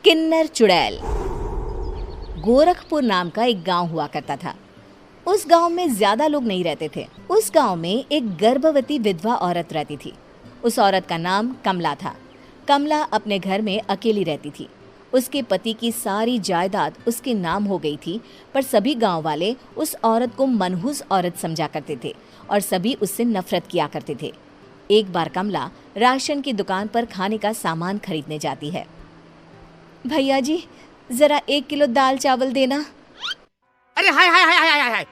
किन्नर चुड़ैल। गोरखपुर नाम का एक गांव हुआ करता था। उस गांव में ज्यादा लोग नहीं रहते थे। उस गांव में एक गर्भवती विधवा औरत रहती थी। उस औरत का नाम कमला था। कमला अपने घर में अकेली रहती थी। उसके पति की सारी जायदाद उसके नाम हो गई थी, पर सभी गांव वाले उस औरत को मनहूस औरत समझा करते थे और सभी उससे नफरत किया करते थे। एक बार कमला राशन की दुकान पर खाने का सामान खरीदने जाती है। भैया जी, जरा 1 किलो दाल चावल देना। अरे हाय हाय हाय हाय हाय!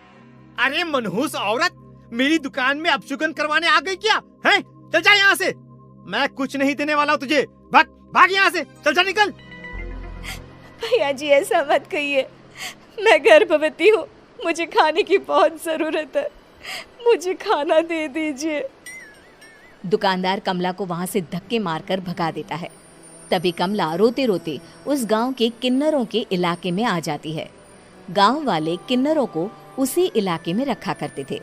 अरे मनहूस औरत, मेरी दुकान में अपशुगन करवाने आ गई क्या? हैं? चल जा यहाँ से, मैं कुछ नहीं देने वाला हूँ तुझे। भाग भाग यहाँ से, चल जा, निकल। भैया जी, ऐसा मत कहिए, मैं गर्भवती हूँ, मुझे खाने की बहुत जरूरत है, मुझे खाना दे दीजिए। दुकानदार कमला को वहां से धक्के मारकर भगा देता है। तभी कमला रोते रोते उस गांव के किन्नरों के इलाके में आ जाती है। गांव वाले किन्नरों को उसी इलाके में रखा करते थे,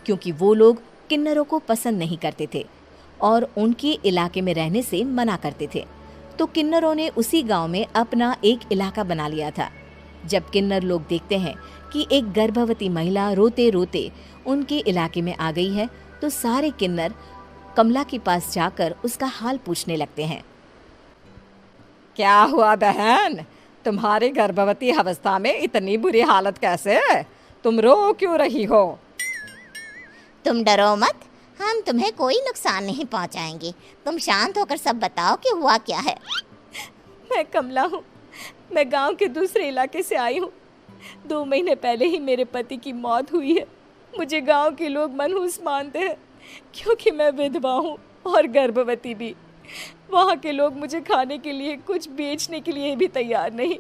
क्योंकि वो लोग किन्नरों को पसंद नहीं करते थे और उनके इलाके में रहने से मना करते थे। तो किन्नरों ने उसी गांव में अपना एक इलाका बना लिया था। जब किन्नर लोग देखते हैं कि एक गर्भवती महिला रोते रोते उनके इलाके में आ गई है, तो सारे किन्नर कमला के पास जाकर उसका हाल पूछने लगते हैं। क्या हुआ बहन, तुम्हारी गर्भवती अवस्था में इतनी बुरी हालत कैसे? तुम रो क्यों रही हो? तुम डरो मत, हम तुम्हें कोई नुकसान नहीं पहुंचाएंगे। तुम शांत होकर सब बताओ कि हुआ क्या है। मैं कमला हूँ, मैं गांव के दूसरे इलाके से आई हूँ। 2 महीने पहले ही मेरे पति की मौत हुई है। मुझे गांव के लोग मनहूस मानते हैं, क्योंकि मैं विधवा हूँ और गर्भवती भी। वहाँ के लोग मुझे खाने के लिए कुछ बेचने के लिए भी तैयार नहीं,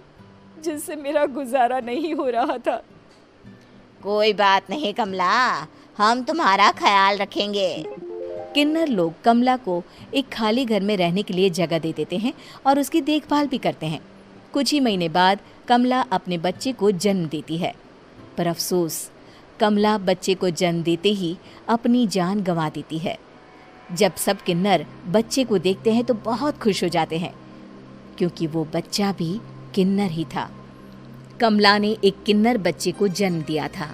जिससे मेरा गुजारा नहीं हो रहा था। कोई बात नहीं कमला, हम तुम्हारा ख्याल रखेंगे। किन्नर लोग कमला को एक खाली घर में रहने के लिए जगह दे देते हैं और उसकी देखभाल भी करते हैं। कुछ ही महीने बाद कमला अपने बच्चे को जन्म देती है, पर अफसोस, कमला बच्चे को जन्म देते ही अपनी जान गंवा देती है। जब सब किन्नर बच्चे को देखते हैं तो बहुत खुश हो जाते हैं, क्योंकि वो बच्चा भी किन्नर ही था। कमला ने एक किन्नर बच्चे को जन्म दिया था।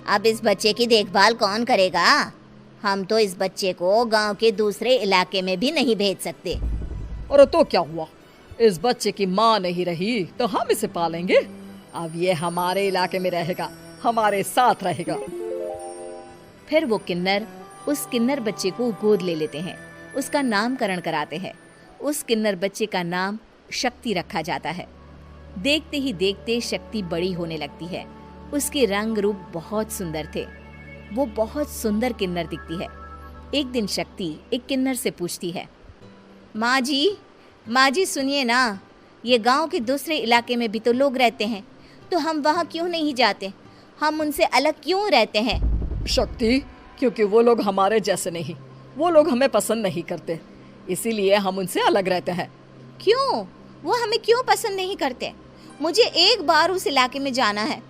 अब इस बच्चे की देखभाल कौन करेगा? हम तो इस बच्चे को गांव के दूसरे इलाके में भी नहीं भेज सकते। और तो क्या हुआ, इस बच्चे की माँ नहीं रही तो हम इसे पालेंगे। अब ये हमारे इलाके में रहेगा, हमारे साथ रहेगा। फिर वो किन्नर उस किन्नर बच्चे को गोद ले लेते हैं, उसका नामकरण कराते हैं। उस किन्नर बच्चे का नाम शक्ति रखा जाता है। देखते ही देखते शक्ति बड़ी होने लगती है। उसके रंग रूप बहुत सुंदर थे। वो बहुत सुंदर किन्नर दिखती है। एक दिन शक्ति एक किन्नर से पूछती है, माँ जी सुनिए ना, ये गांव के दूसरे इलाके में भी तो लोग रहते हैं, तो हम वहाँ क्यों नहीं जाते? हम उनसे अलग क्यों रहते हैं? शक्ति, क्योंकि वो लोग हमारे जैसे नहीं, वो लोग हमें पसंद नहीं करते, इसीलिए हम उनसे अलग रहते हैं। क्यों? वो हमें क्यों पसंद नहीं करते? मुझे एक बार उस इलाके में जाना है,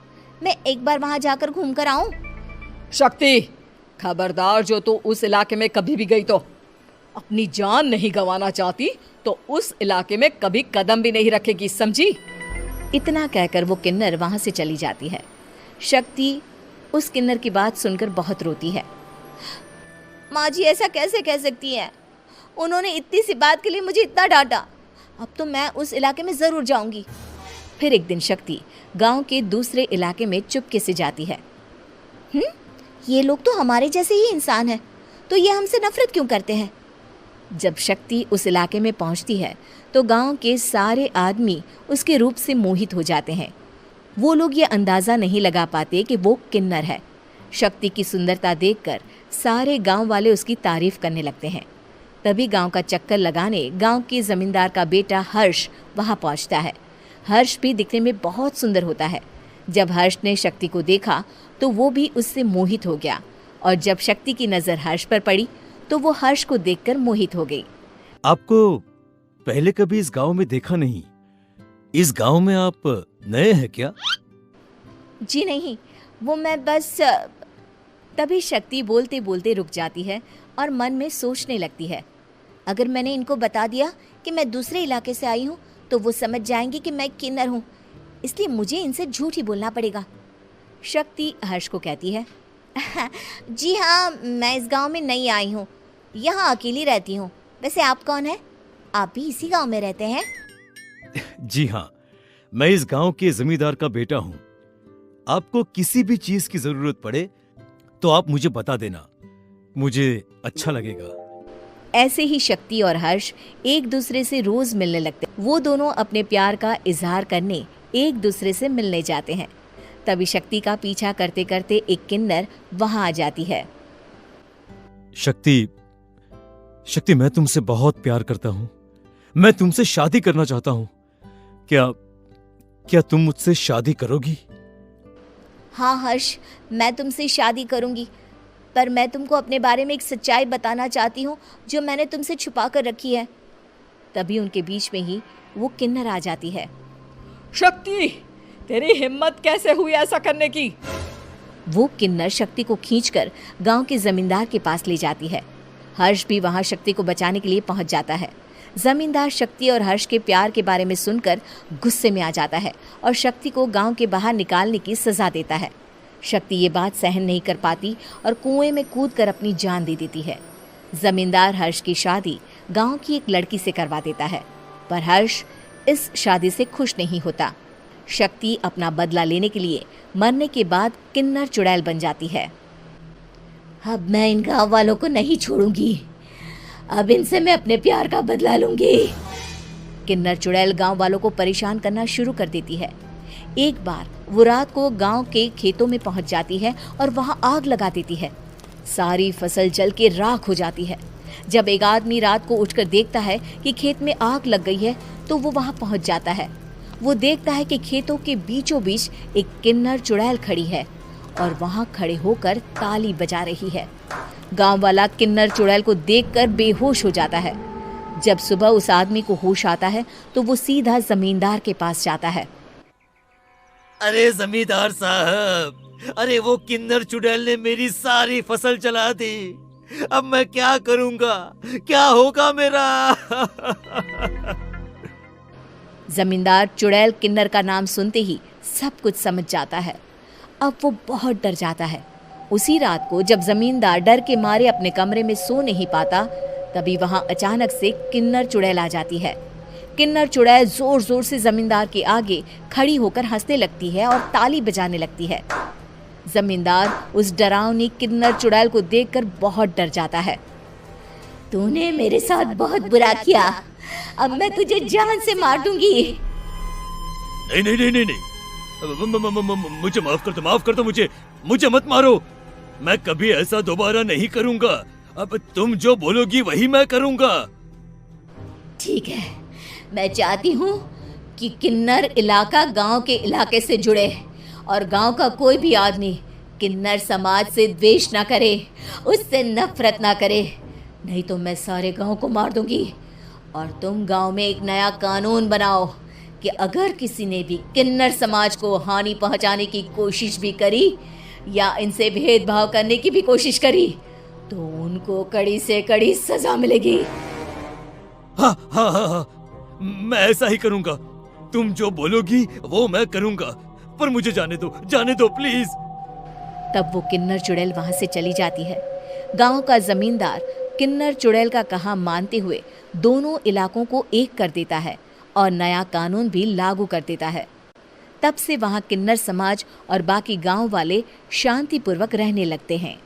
मैं एक बार वहाँ जाकर घूम कर आऊँ। शक्ति, खबरदार, जो तू उस इलाके में कभी भी गई तो अपनी जान नहीं गंवाना चाहती तो उस इलाके में कभी कदम भी नहीं रखेगी, समझी? इतना कहकर वो किन्नर वहाँ से चली जाती है। शक्ति उस किन्नर की बात सुनकर बहुत रोती है। माँ जी, ऐसा कैसे कह सकती हैं? उन्होंने इतनी सी बात के लिए मुझे इतना डांटा। अब तो मैं उस इलाके में ज़रूर जाऊंगी। फिर एक दिन शक्ति गांव के दूसरे इलाके में चुपके से जाती है। ये लोग तो हमारे जैसे ही इंसान हैं, तो ये हमसे नफरत क्यों करते हैं? जब शक्ति उस इलाके में पहुंचती है तो गांव के सारे आदमी उसके रूप से मोहित हो जाते हैं। वो लोग ये अंदाज़ा नहीं लगा पाते कि वो किन्नर है। शक्ति की सुंदरता देखकर सारे गांव वाले उसकी तारीफ करने लगते हैं। तभी गांव का चक्कर लगाने गांव के जमींदार का बेटा हर्ष वहां पहुंचता है। हर्ष भी दिखने में बहुत सुंदर होता है। जब हर्ष ने शक्ति को देखा तो वो भी उससे मोहित हो गया, और जब शक्ति की नज़र हर्ष पर पड़ी तो वो हर्ष को देखकर मोहित हो गई। आपको पहले कभी इस गांव में देखा नहीं। इस गांव में आप नए हैं क्या? जी नहीं, वो मैं बस। तभी शक्ति बोलते बोलते रुक जाती है और मन में सोचने लगती है, अगर मैंने इनको बता दिया कि मैं दूसरे इलाके से आई हूँ तो वो समझ जाएंगे कि मैं किन्नर हूँ, इसलिए मुझे इनसे झूठ ही बोलना पड़ेगा। शक्ति हर्ष को कहती है, जी हाँ, मैं इस गांव में नई आई हूँ, यहाँ अकेली रहती हूँ। वैसे आप कौन है? आप भी इसी गांव में रहते हैं? जी हाँ, मैं इस गांव के जमींदार का बेटा हूँ। आपको किसी भी चीज की जरूरत पड़े तो आप मुझे बता देना, मुझे अच्छा लगेगा। ऐसे ही शक्ति और हर्ष एक दूसरे से रोज मिलने लगते। वो दोनों अपने प्यार का इजहार करने एक दूसरे से मिलने जाते हैं। तभी शक्ति का पीछा करते करते एक किन्नर वहां आ जाती है। शक्ति, मैं तुमसे बहुत प्यार करता हूँ। मैं तुमसे शादी करना चाहता हूँ। क्या तुम मुझसे शादी करोगी? हाँ हर्ष, मैं तुमसे शादी करूंगी, पर मैं तुमको अपने बारे में एक सच्चाई बताना चाहती हूँ जो मैंने तुमसे छुपा कर रखी है। तभी उनके बीच में ही वो किन्नर आ जाती है। शक्ति, तेरी हिम्मत कैसे हुई ऐसा करने की? वो किन्नर शक्ति को खींचकर गांव के जमींदार के पास ले जाती है। हर्ष भी वहां शक्ति को बचाने के लिए पहुंच जाता है। जमींदार शक्ति और हर्ष के प्यार के बारे में सुनकर गुस्से में आ जाता है और शक्ति को गांव के बाहर निकालने की सजा देता है। शक्ति ये बात सहन नहीं कर पाती और कुएं में कूदकर अपनी जान दे देती है। जमींदार हर्ष की शादी गांव की एक लड़की से करवा देता है, पर हर्ष इस शादी से खुश नहीं होता। शक्ति अपना बदला लेने के लिए मरने के बाद किन्नर चुड़ैल बन जाती है। अब मैं इन गाँव वालों को नहीं छोड़ूंगी, अब इनसे मैं अपने प्यार का बदला लूंगी। किन्नर चुड़ैल गांव वालों को परेशान करना शुरू कर देती है। एक बार वो रात को गांव के खेतों में पहुंच जाती है और वहां आग लगा देती है। सारी फसल जल के राख हो जाती है। जब एक आदमी रात को उठकर देखता है कि खेत में आग लग गई है तो वो वहां पहुंच जाता है। वो देखता है कि खेतों के बीचों बीच एक किन्नर चुड़ैल खड़ी है और वहां खड़े होकर ताली बजा रही है। गांव वाला किन्नर चुड़ैल को देखकर बेहोश हो जाता है। जब सुबह उस आदमी को होश आता है तो वो सीधा जमींदार के पास जाता है। अरे जमींदार साहब, अरे वो किन्नर चुड़ैल ने मेरी सारी फसल जला दी। अब मैं क्या करूंगा? क्या होगा मेरा? जमींदार चुड़ैल किन्नर का नाम सुनते ही सब कुछ समझ जाता है। अब वो बहुत डर जाता है। उसी रात को जब जमींदार डर के मारे अपने कमरे में सो नहीं पाता, तभी वहां अचानक से किन्नर चुड़ैल आ जाती है। किन्नर चुड़ैल जोर जोर से जमींदार के आगे खड़ी होकर हंसने लगती है और ताली बजाने लगती है। जमींदार उस डरावनी किन्नर चुड़ैल को देखकर बहुत डर जाता है। तूने मेरे साथ बहुत बुरा किया, अब मैं तुझे जान से मार दूंगी। नहीं नहीं नहीं नहीं नहीं, मुझे माफ कर दो, मुझे मत मारो। मैं कभी ऐसा दोबारा नहीं करूंगा। अब तुम जो बोलोगी वही मैं करूंगा। ठीक है, मैं चाहती हूँ कि किन्नर इलाका गांव के इलाके से जुड़े और गांव का कोई भी आदमी किन्नर समाज से द्वेष ना करे, उससे नफरत ना करे, नहीं तो मैं सारे गांव को मार दूंगी। और तुम गांव में एक नया कानून बनाओ कि अगर किसी ने भी किन्नर समाज को हानि पहुंचाने की कोशिश भी करी या इनसे भेदभाव करने की भी कोशिश करी तो उनको कड़ी से कड़ी सजा मिलेगी। हाँ हाँ हाँ हाँ, मैं ऐसा ही करूंगा। तुम जो बोलोगी वो मैं करूंगा, पर मुझे जाने दो प्लीज। तब वो किन्नर चुड़ैल वहां से चली जाती है। गांव का जमींदार किन्नर चुड़ैल का कहा मानते हुए दोनों इलाकों को एक कर देता है और नया कानून भी लागू कर देता है। तब से वहां किन्नर समाज और बाकी गांव वाले शांतिपूर्वक रहने लगते हैं।